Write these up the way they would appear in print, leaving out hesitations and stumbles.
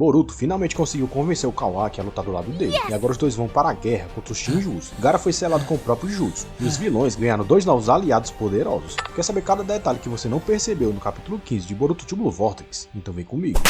Boruto finalmente conseguiu convencer o Kawaki a lutar do lado dele, e agora os dois vão para a guerra contra os Shinjus. Gaara foi selado com o próprio Jutsu, e os vilões ganharam 2 novos aliados poderosos. Quer saber cada detalhe que você não percebeu no capítulo 15 de Boruto Túbulo Vortex? Então vem comigo.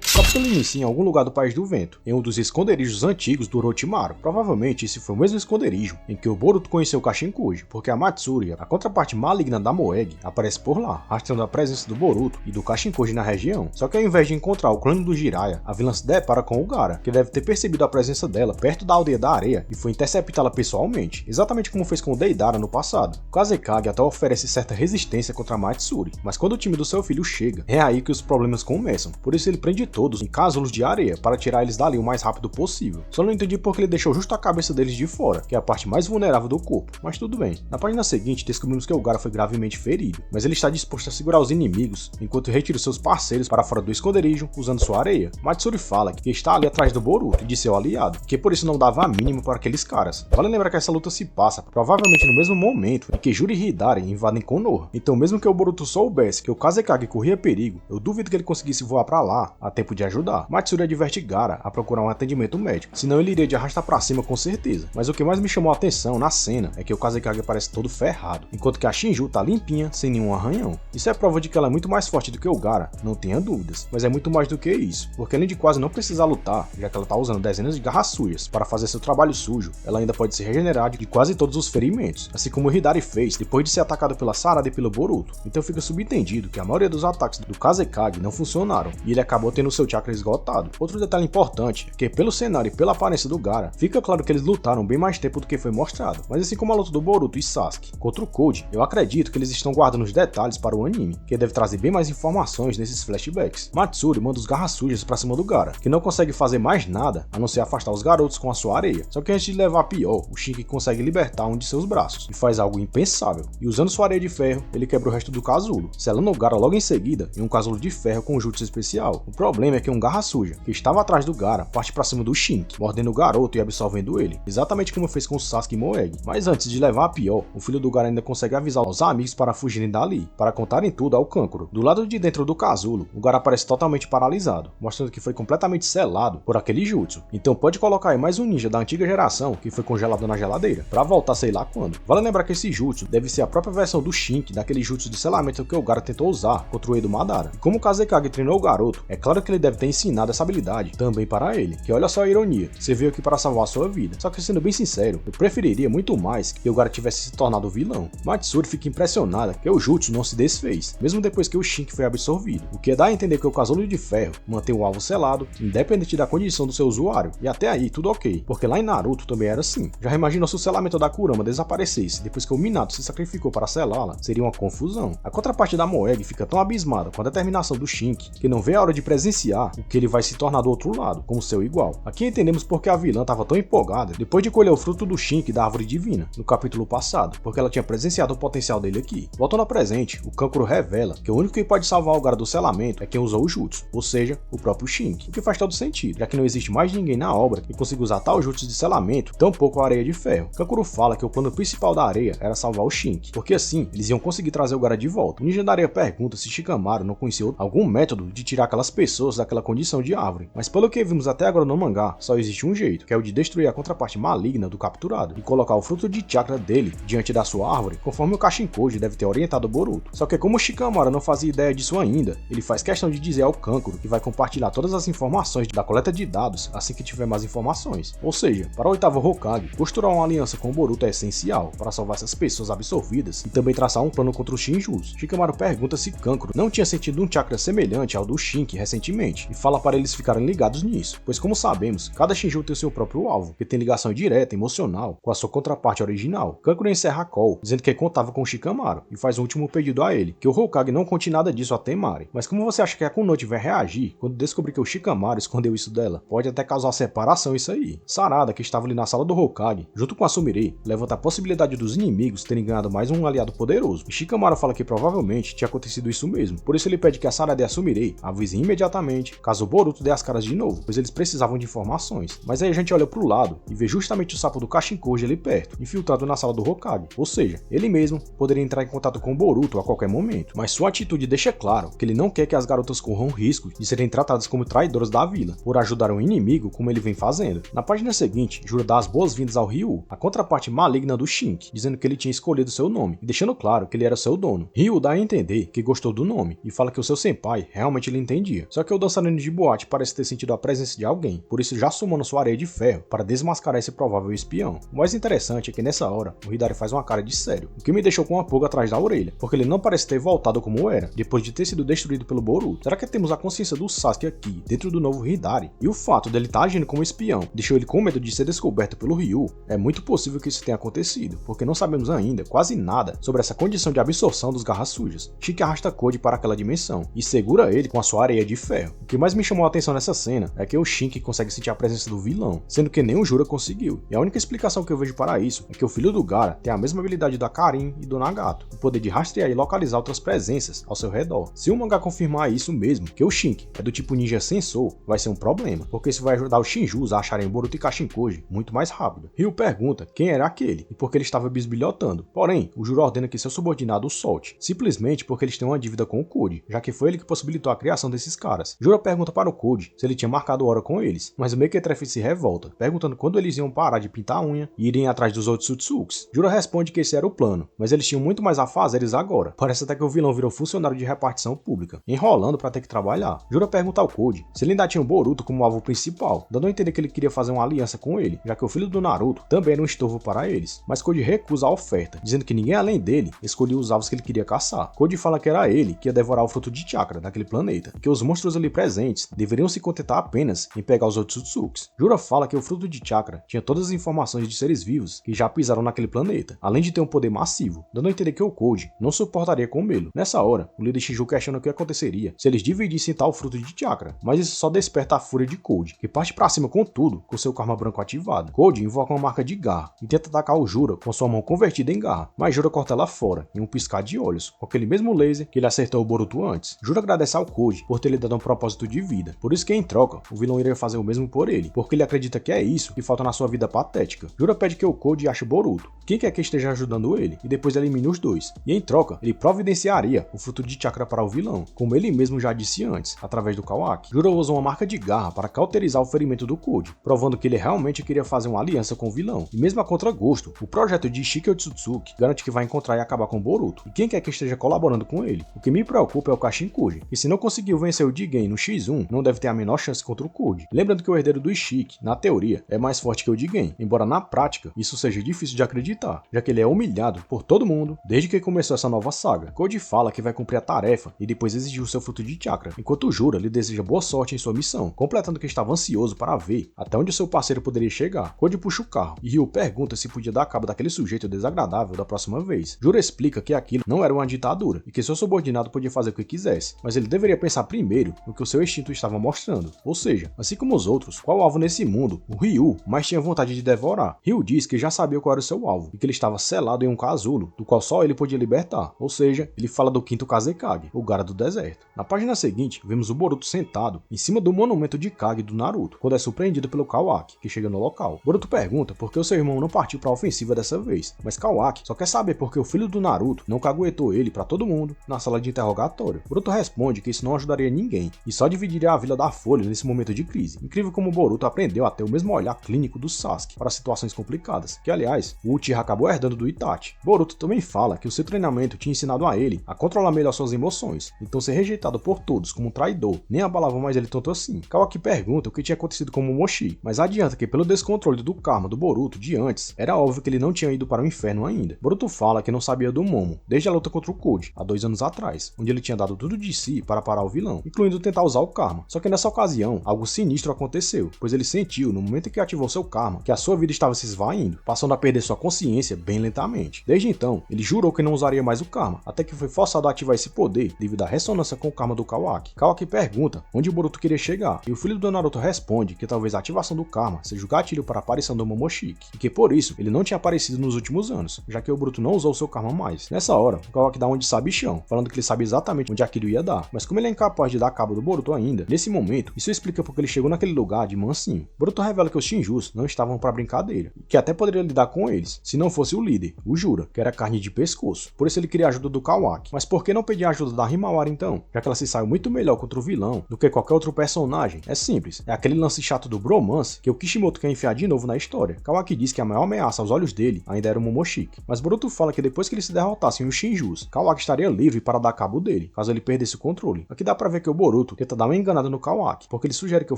O capítulo inicia em algum lugar do País do Vento, em um dos esconderijos antigos do Orochimaru. Provavelmente esse foi o mesmo esconderijo em que o Boruto conheceu o Kashinkuji, porque a Matsuri, a contraparte maligna da Moeg, aparece por lá, rastreando a presença do Boruto e do Kashinkuji na região. Só que ao invés de encontrar o clã do Jiraiya, a vilã se depara com o Gaara, que deve ter percebido a presença dela perto da aldeia da areia e foi interceptá-la pessoalmente, exatamente como fez com o Deidara no passado. O Kazekage até oferece certa resistência contra a Matsuri, mas quando o time do seu filho chega, é aí que os problemas começam, por isso ele prende todos em casulos de areia para tirar eles dali o mais rápido possível. Só não entendi porque ele deixou justo a cabeça deles de fora, que é a parte mais vulnerável do corpo, mas tudo bem. Na página seguinte descobrimos que o Gaara foi gravemente ferido, mas ele está disposto a segurar os inimigos enquanto retira seus parceiros para fora do esconderijo usando sua areia. Matsuri fala que está ali atrás do Boruto e de seu aliado, que por isso não dava a mínima para aqueles caras. Vale lembrar que essa luta se passa provavelmente no mesmo momento em que Juri e Hidari invadem Konoha, então mesmo que o Boruto soubesse que o Kazekage corria perigo, eu duvido que ele conseguisse voar para lá a tempo de ajudar. Matsuri adverte Gaara a procurar um atendimento médico, senão ele iria de arrastar pra cima com certeza. Mas o que mais me chamou a atenção na cena é que o Kazekage parece todo ferrado, enquanto que a Shinju tá limpinha, sem nenhum arranhão. Isso é prova de que ela é muito mais forte do que o Gaara, não tenha dúvidas, mas é muito mais do que isso, porque além de quase não precisar lutar, já que ela tá usando dezenas de garras sujas para fazer seu trabalho sujo, ela ainda pode se regenerar de quase todos os ferimentos, assim como o Hidari fez depois de ser atacado pela Sarada e pelo Boruto. Então fica subentendido que a maioria dos ataques do Kazekage não funcionaram, e ele acabou tendo seu chakra esgotado. Outro detalhe importante é que pelo cenário e pela aparência do Gaara, fica claro que eles lutaram bem mais tempo do que foi mostrado, mas assim como a luta do Boruto e Sasuke contra o Code, eu acredito que eles estão guardando os detalhes para o anime, que deve trazer bem mais informações nesses flashbacks. Matsuri manda os garras sujas pra cima do Gaara, que não consegue fazer mais nada a não ser afastar os garotos com a sua areia, só que antes de levar a pior, o Shinki consegue libertar um de seus braços, e faz algo impensável, e usando sua areia de ferro, ele quebra o resto do casulo, selando o Gaara logo em seguida em um casulo de ferro com um jutsu especial. O problema é que um garra suja, que estava atrás do Gaara, parte pra cima do Shinki, mordendo o garoto e absorvendo ele, exatamente como fez com Sasuke e Moeg. Mas antes de levar a pior, o filho do Gaara ainda consegue avisar os amigos para fugirem dali, para contarem tudo ao Kankuro. Do lado de dentro do casulo, o Gaara parece totalmente paralisado, mostrando que foi completamente selado por aquele jutsu. Então pode colocar aí mais um ninja da antiga geração que foi congelado na geladeira, pra voltar sei lá quando. Vale lembrar que esse jutsu deve ser a própria versão do Shinki daquele jutsu de selamento que o Gaara tentou usar contra o Edo Madara. E como o Kazekage treinou o garoto, é claro que ele deve ter ensinado essa habilidade também para ele, que olha só a ironia, você veio aqui para salvar a sua vida. Só que sendo bem sincero, eu preferiria muito mais que o Gaara tivesse se tornado o vilão. Matsuri fica impressionada que o jutsu não se desfez, mesmo depois que o Shinki foi absorvido, o que dá a entender que o casulo de ferro mantém o alvo selado, independente da condição do seu usuário, e até aí tudo ok, porque lá em Naruto também era assim. Já imaginou se o selamento da Kurama desaparecesse depois que o Minato se sacrificou para selá-la? Seria uma confusão. A contraparte da Moeg fica tão abismada com a determinação do Shinki que não vê a hora de presenciar o que ele vai se tornar do outro lado, como seu igual. Aqui entendemos porque a vilã estava tão empolgada depois de colher o fruto do Shinki da árvore divina no capítulo passado, porque ela tinha presenciado o potencial dele aqui. Voltando ao presente, o Kankuro revela que o único que pode salvar o Gaara do selamento é quem usou o jutsu, ou seja, o próprio Shinki, o que faz todo sentido, já que não existe mais ninguém na obra que consiga usar tal jutsu de selamento, tampouco a areia de ferro. Kankuro fala que o plano principal da areia era salvar o Shinki, porque assim eles iam conseguir trazer o Gaara de volta. O ninja da areia pergunta se Shikamaru não conhecia algum método de tirar aquelas pessoas daquela condição de árvore, mas pelo que vimos até agora no mangá, só existe um jeito, que é o de destruir a contraparte maligna do capturado e colocar o fruto de chakra dele diante da sua árvore, conforme o Kashinkoji deve ter orientado o Boruto. Só que como Shikamaru não fazia ideia disso ainda, ele faz questão de dizer ao Kankuro que vai compartilhar todas as informações da coleta de dados assim que tiver mais informações. Ou seja, para o oitavo Hokage, costurar uma aliança com o Boruto é essencial para salvar essas pessoas absorvidas e também traçar um plano contra os Shinjus. Shikamaru pergunta se Kankuro não tinha sentido um chakra semelhante ao do Shinki recentemente e fala para eles ficarem ligados nisso, pois como sabemos, cada Shinju tem o seu próprio alvo, que tem ligação direta, emocional, com a sua contraparte original. Kankuro encerra a call, dizendo que contava com Shikamaru, e faz um último pedido a ele, que o Hokage não conte nada disso a Temari. Mas como você acha que a Kunoichi vai reagir quando descobrir que o Shikamaru escondeu isso dela? Pode até causar separação isso aí. Sarada, que estava ali na sala do Hokage, junto com a Sumire, levanta a possibilidade dos inimigos terem ganhado mais um aliado poderoso, e Shikamaru fala que provavelmente tinha acontecido isso mesmo, por isso ele pede que a Sarada e a Sumire avisem imediatamente novamente caso o Boruto dê as caras de novo, pois eles precisavam de informações. Mas aí a gente olha pro lado e vê justamente o sapo do Kashinkoji ali perto, infiltrado na sala do Hokage, ou seja, ele mesmo poderia entrar em contato com o Boruto a qualquer momento, mas sua atitude deixa claro que ele não quer que as garotas corram risco de serem tratadas como traidoras da vila, por ajudar um inimigo como ele vem fazendo. Na página seguinte, Juro dá as boas-vindas ao Ryu, a contraparte maligna do Shink, dizendo que ele tinha escolhido seu nome, e deixando claro que ele era seu dono. Ryu dá a entender que gostou do nome, e fala que o seu senpai realmente lhe entendia. Só que o dançarino de boate parece ter sentido a presença de alguém, por isso já sumou sua areia de ferro para desmascarar esse provável espião. O mais interessante é que nessa hora, o Hidari faz uma cara de sério, o que me deixou com uma pulga atrás da orelha, porque ele não parece ter voltado como era, depois de ter sido destruído pelo Boruto. Será que temos a consciência do Sasuke aqui, dentro do novo Hidari? E o fato dele estar agindo como espião deixou ele com medo de ser descoberto pelo Ryu? É muito possível que isso tenha acontecido, porque não sabemos ainda quase nada sobre essa condição de absorção dos garras sujas. Shiki arrasta Code para aquela dimensão e segura ele com a sua areia de ferro. O que mais me chamou a atenção nessa cena é que o Shiki consegue sentir a presença do vilão, sendo que nem o Jura conseguiu. E a única explicação que eu vejo para isso é que o filho do Gaara tem a mesma habilidade da Karin e do Nagato, o poder de rastrear e localizar outras presenças ao seu redor. Se o mangá confirmar isso mesmo, que o Shiki é do tipo ninja sensor, vai ser um problema, porque isso vai ajudar os Shinjus a acharem Boruto e Kashinkoji muito mais rápido. Ryu pergunta quem era aquele e por que ele estava bisbilhotando, porém, o Juro ordena que seu subordinado o solte, simplesmente porque eles têm uma dívida com o Code, já que foi ele que possibilitou a criação desses caras. Juro pergunta para o Code se ele tinha marcado hora com eles, mas o Mequetrefe se revolta, perguntando quando eles iam parar de pintar a unha e irem atrás dos Otsutsuks. Juro responde que esse era o plano, mas eles tinham muito mais a fazer agora. Parece até que o vilão virou funcionário de repartição pública, enrolando para ter que trabalhar. Juro pergunta ao Code se ele ainda tinha o Boruto como alvo principal, dando a entender que ele queria fazer uma aliança com ele, já que o filho do Naruto também era um estorvo para eles. Mas Code recusa a oferta, dizendo que ninguém além dele escolhia os alvos que ele queria caçar. Code fala que era ele que ia devorar o fruto de chakra daquele planeta, e que os monstros ali presentes deveriam se contentar apenas em pegar os Otsutsuks. Juro fala que o fruto de chakra tinha todas as informações de seres vivos que já pisaram naquele planeta, além de ter um poder massivo, dando a entender que o Code não suportaria comê-lo. Nessa hora, o líder Shiju questiona o que aconteceria se eles dividissem tal fruto de chakra, mas isso só desperta a fúria de Code, que parte pra cima com tudo, com seu karma branco ativado. Code invoca uma marca de garra e tenta atacar o Juro com sua mão convertida em garra, mas Juro corta ela fora em um piscar de olhos, com aquele mesmo laser que ele acertou o Boruto antes. Juro agradece ao Code por ter lhe dado um propósito de vida, por isso que em troca, o vilão iria fazer o mesmo por ele, porque ele acredita que é isso que falta na sua vida patética. Juro pede que o Code ache o Boruto, quem quer que esteja ajudando ele, e depois elimine os dois, e em troca, ele providenciaria o fruto de chakra para o vilão, como ele mesmo já disse antes, através do Kawaki. Juro usa uma marca de garra para cauterizar o ferimento do Code, provando que ele realmente queria fazer uma aliança com o vilão, e mesmo a contragosto, o projeto de Shiki Otsutsuki garante que vai encontrar e acabar com o Boruto, e quem quer que esteja colaborando com ele. O que me preocupa é o Kashinkoji, que se não conseguiu vencer o Jigen no X1, não deve ter a menor chance contra o Code. Lembrando que o herdeiro do Ishiki, na teoria, é mais forte que o Jigen, embora na prática isso seja difícil de acreditar, já que ele é humilhado por todo mundo desde que começou essa nova saga. Code fala que vai cumprir a tarefa e depois exigir o seu fruto de chakra, enquanto o Jura lhe deseja boa sorte em sua missão, completando que estava ansioso para ver até onde o seu parceiro poderia chegar. Code puxa o carro e Ryu pergunta se podia dar cabo daquele sujeito desagradável da próxima vez. Jura explica que aquilo não era uma ditadura e que seu subordinado podia fazer o que quisesse, mas ele deveria pensar primeiro no que o seu instinto estava mostrando, ou seja, assim como os outros, qual alvo nesse mundo o Ryu mais tinha vontade de devorar. Ryu diz que já sabia qual era o seu alvo e que ele estava selado em um casulo, do qual só ele podia libertar, ou seja, ele fala do quinto Kazekage, o Gaara do deserto. Na página seguinte, vemos o Boruto sentado em cima do monumento de Kage do Naruto, quando é surpreendido pelo Kawaki, que chega no local. Boruto pergunta por que o seu irmão não partiu para a ofensiva dessa vez, mas Kawaki só quer saber por que o filho do Naruto não caguetou ele para todo mundo na sala de interrogatório. Boruto responde que isso não ajudaria ninguém e só dividiria a vila da Folha nesse momento de crise. Incrível como Boruto aprendeu a ter o mesmo olhar clínico do Sasuke para situações complicadas, que aliás, o Uchiha acabou herdando do Itachi. Boruto também fala que o seu treinamento tinha ensinado a ele a controlar melhor suas emoções, então ser rejeitado por todos como um traidor nem abalava mais ele tanto assim. Kawaki pergunta o que tinha acontecido com o Momoshi, mas adianta que pelo descontrole do karma do Boruto de antes, era óbvio que ele não tinha ido para o inferno ainda. Boruto fala que não sabia do Momo desde a luta contra o Code, há 2 anos atrás, onde ele tinha dado tudo de si para parar o vilão, incluindo tentar usar o karma. Só que nessa ocasião, algo sinistro aconteceu, pois ele sentiu, no momento em que ativou seu karma, que a sua vida estava se esvaindo, passando a perder sua consciência bem lentamente. Desde então, ele jurou que não usaria mais o karma, até que foi forçado a ativar esse poder devido à ressonância com o karma do Kawaki. Kawaki pergunta onde o Boruto queria chegar, e o filho do Naruto responde que talvez a ativação do karma seja o gatilho para a aparição do Momoshiki, e que por isso ele não tinha aparecido nos últimos anos, já que o Boruto não usou seu karma mais. Nessa hora, o Kawaki dá um de sabichão, falando que ele sabe exatamente onde aquilo ia dar, mas como ele é incapaz de dar cabo do Boruto ainda, nesse momento, isso explica porque ele chegou naquele lugar de mansinho. Boruto revela que os Shinjus não estavam pra brincadeira, e que até poderia lidar com eles, se não fosse o líder, o Jura, que era carne de pescoço. Por isso ele queria a ajuda do Kawaki. Mas por que não pedir a ajuda da Himawari então? Já que ela se saiu muito melhor contra o vilão do que qualquer outro personagem. É simples, é aquele lance chato do bromance que o Kishimoto quer enfiar de novo na história. Kawaki diz que a maior ameaça aos olhos dele ainda era o Momoshiki, mas Boruto fala que depois que eles se derrotassem os Shinjus, Kawaki estaria livre para dar cabo dele, caso ele perdesse o controle. Aqui dá pra ver que o Boruto tenta dar uma enganada no Kawaki, porque ele sugere que o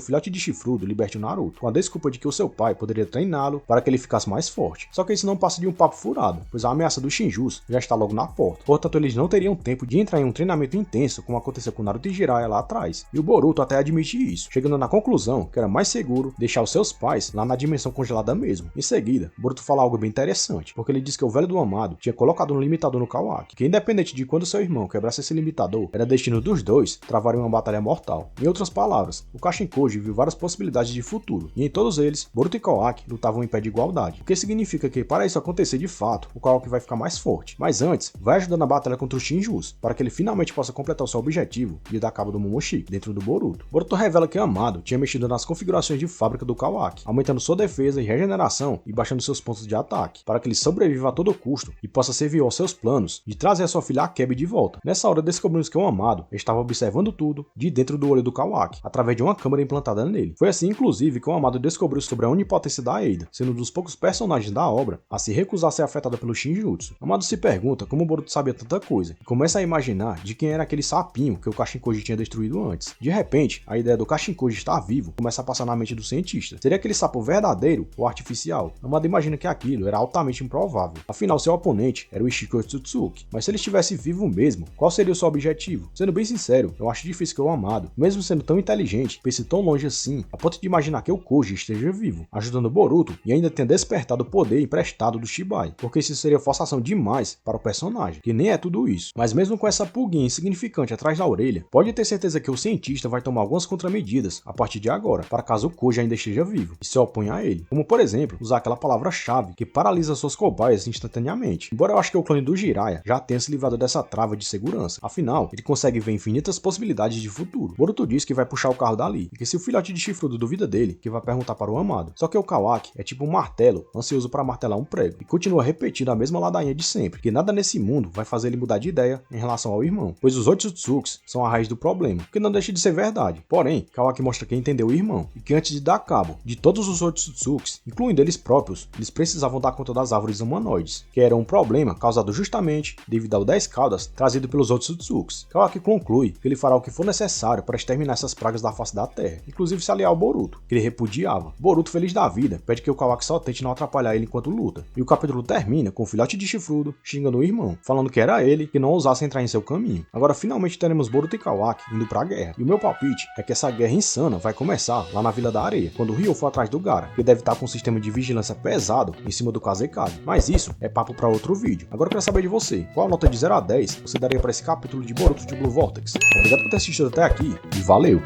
filhote de chifrudo liberte o Naruto, com a desculpa de que o seu pai poderia treiná-lo para que ele ficasse mais forte. Só que isso não passa de um papo furado, pois a ameaça dos Shinjus já está logo na porta, portanto eles não teriam tempo de entrar em um treinamento intenso como aconteceu com Naruto e Jiraiya lá atrás. E o Boruto até admite isso, chegando na conclusão que era mais seguro deixar os seus pais lá na dimensão congelada mesmo. Em seguida, Boruto fala algo bem interessante, porque ele diz que o velho do Amado tinha colocado um limitador no Kawaki, que independente de quando seu irmão quebrasse esse limitador, era destino dos dois travarem uma batalha mortal. Em outras palavras, o Kashinkoji viu várias possibilidades de futuro, e em todos eles, Boruto e Kawaki lutavam em pé de igualdade, o que significa que para isso acontecer de fato, o Kawaki vai ficar mais forte, mas antes, vai ajudar na batalha contra os Shinjus, para que ele finalmente possa completar o seu objetivo de dar cabo do Momoshiki dentro do Boruto. Boruto revela que Amado tinha mexido nas configurações de fábrica do Kawaki, aumentando sua defesa e regeneração e baixando seus pontos de ataque, para que ele sobreviva a todo custo e possa servir aos seus planos de trazer a sua filha Akebi de volta. Nessa hora descobrimos que o Amado estava observando tudo de dentro do olho do Kawaki, através de uma câmera implantada nele. Foi assim, inclusive, que o Amado descobriu sobre a onipotência da Eida, sendo um dos poucos personagens da obra a se recusar a ser afetada pelo Shinjutsu. Amado se pergunta como o Boruto sabia tanta coisa, e começa a imaginar de quem era aquele sapinho que o Kashinkoji tinha destruído antes. De repente, a ideia do Kashinkoji estar vivo começa a passar na mente do cientista. Seria aquele sapo verdadeiro ou artificial? Amado imagina que aquilo era altamente improvável. Afinal, seu oponente era o Ishiko Otsutsuki. Mas se ele estivesse vivo mesmo, qual seria o seu objetivo? Sendo bem sincero, eu acho difícil que o Amado, mesmo sendo tão inteligente, pense tão longe assim, a ponto de imaginar que o Koji esteja vivo, ajudando Boruto e ainda tenha despertado o poder emprestado do Shibai, porque isso seria forçação demais para o personagem, que nem é tudo isso. Mas mesmo com essa pulguinha insignificante atrás da orelha, pode ter certeza que o cientista vai tomar algumas contramedidas a partir de agora, para caso o Koji ainda esteja vivo e se oponha a ele, como por exemplo, usar aquela palavra-chave que paralisa suas cobaias instantaneamente. Embora eu acho que o clone do Jiraiya já tenha se livrado dessa trava de segurança, afinal, ele consegue ver infinitas possibilidades de futuro. Boruto diz que vai puxar o carro dali, e que se o filhote de chifrudo duvida dele, que vai perguntar para o Amado. Só que o Kawaki é tipo um martelo, ansioso para martelar um prego, e continua repetindo a mesma ladainha de sempre, que nada nesse mundo vai fazer ele mudar de ideia em relação ao irmão, pois os Otsutsuki são a raiz do problema, que não deixa de ser verdade. Porém, Kawaki mostra que entendeu o irmão, e que antes de dar cabo de todos os Otsutsuki, incluindo eles próprios, eles precisavam dar conta das árvores humanoides, que era um problema causado justamente devido ao 10 caudas trazido pelos Otsutsuki. Kawaki conclui que ele fará o que for necessário para exterminar essas pragas da face da terra, inclusive se aliar ao Boruto, que ele repudiava. Boruto, feliz da vida, pede que o Kawaki só tente não atrapalhar ele enquanto luta, e o capítulo termina com o filhote de chifrudo xingando o irmão, falando que era ele que não ousasse entrar em seu caminho. Agora finalmente teremos Boruto e Kawaki indo pra guerra, e o meu palpite é que essa guerra insana vai começar lá na Vila da Areia, quando o Ryo for atrás do Gaara, que deve estar com um sistema de vigilância pesado em cima do Kazekage. Mas isso é papo para outro vídeo. Agora eu quero saber de você, qual nota de 0 a 10 você daria para esse capítulo de Boruto de Blue Vortex? Obrigado por ter assistido até aqui e valeu!